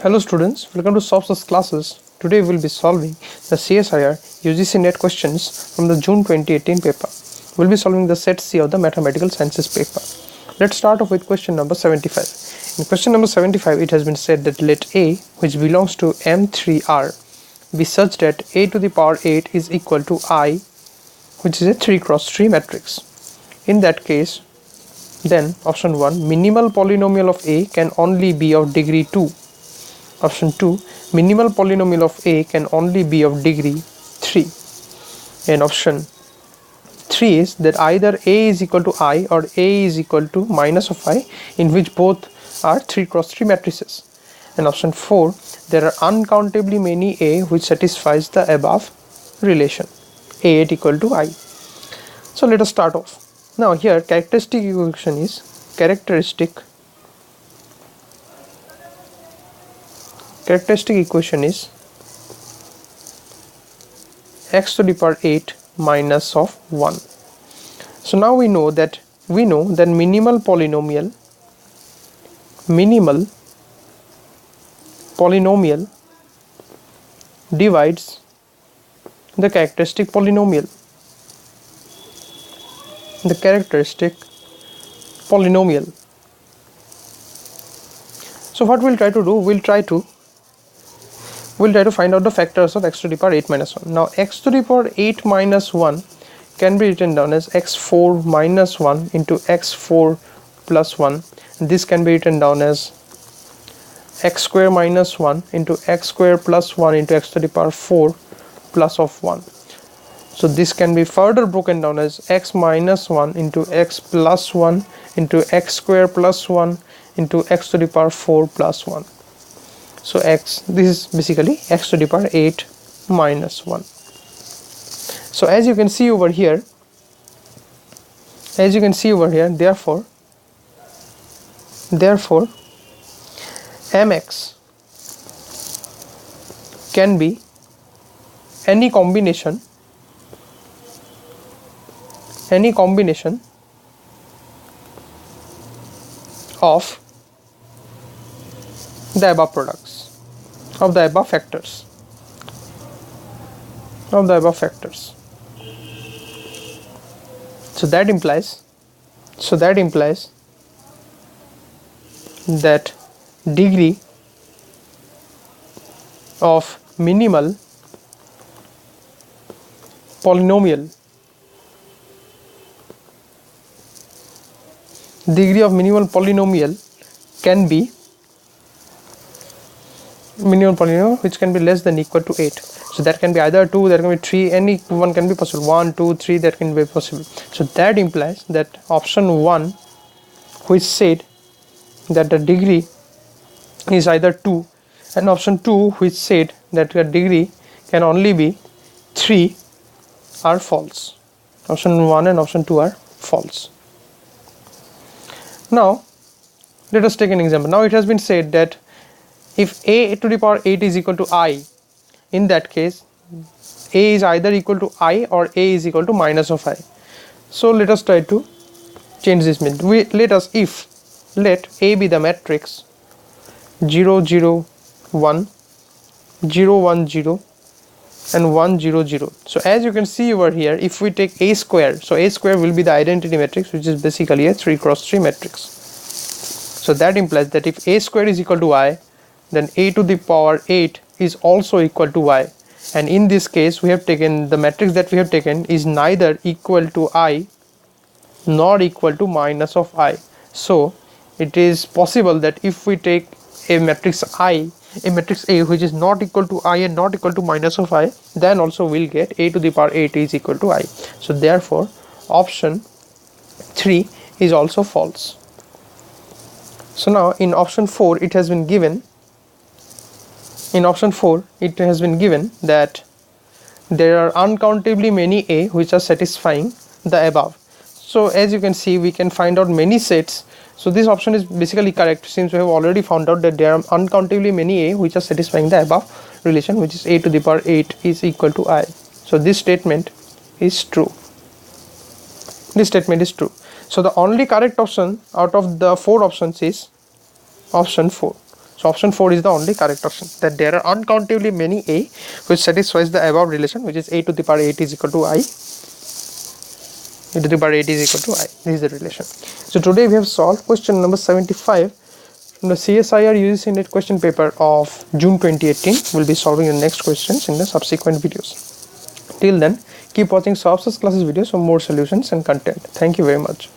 Hello students, welcome to Soft's classes. Today we will be solving the CSIR UGC NET questions from the June 2018 paper. We will be solving the set C of the Mathematical Sciences paper. Let's start off with question number 75. In question number 75, it has been said that let A, which belongs to M3R, be such that A to the power 8 is equal to I, which is a 3 cross 3 matrix. In that case, then option 1, minimal polynomial of A can only be of degree 2. Option 2, minimal polynomial of A can only be of degree 3. And option 3 is that either A is equal to I or A is equal to minus of I, in which both are 3 cross 3 matrices. And option 4, there are uncountably many A which satisfies the above relation, A8 equal to I. So let us start off. Now here characteristic equation is characteristic equation is x to the power 8 minus of 1. So now we know that minimal polynomial divides the characteristic polynomial. So what we'll try to do, we'll try to find out the factors of x to the power 8 minus 1. Now x to the power 8 minus 1 can be written down as x4 minus 1 into x4 plus 1. This can be written down as x square minus 1 into x square plus 1 into x to the power 4 plus of 1. So this can be further broken down as x minus 1 into x plus 1 into x square plus 1 into x to the power 4 plus 1. So this is basically x to the power 8 minus 1. So as you can see over here, therefore mx can be any combination of the above products, of the above factors. So that implies that degree of minimal polynomial can be which can be less than equal to 8. So that can be either 2, that can be 3, any one can be possible, 1, 2, 3, that can be possible. So that implies that option 1, which said that the degree is either 2, and option 2, which said that the degree can only be 3, are false. Option 1 and option 2 are false. Now let us take an example. Now it has been said that if A to the power 8 is equal to I, in that case A is either equal to I or A is equal to minus of I. So let us try to change this mean. Let A be the matrix 0 0 1 0 1 0 and 1 0 0. So as you can see over here, if we take A square, so A square will be the identity matrix, which is basically a 3 cross 3 matrix. So that implies that if A square is equal to I, then A to the power 8 is also equal to I, and in this case we have taken the matrix that we have taken is neither equal to I nor equal to minus of I. So it is possible that if we take a matrix A which is not equal to I and not equal to minus of I, then also we'll get A to the power 8 is equal to I. So therefore option 3 is also false. So now in option 4 it has been given that there are uncountably many A which are satisfying the above. So as you can see, we can find out many sets. So this option is basically correct, since we have already found out that there are uncountably many A which are satisfying the above relation, which is A to the power 8 is equal to I. So this statement is true. So the only correct option out of the 4 options is option 4. So option 4 is the only correct option, that there are uncountably many A which satisfies the above relation, which is a to the power 8 is equal to I. A to the power 8 is equal to I. This is the relation. So today we have solved question number 75 from the CSIR UGC NET question paper of June 2018. We'll be solving the next questions in the subsequent videos. Till then, keep watching Software's classes videos for more solutions and content. Thank you very much.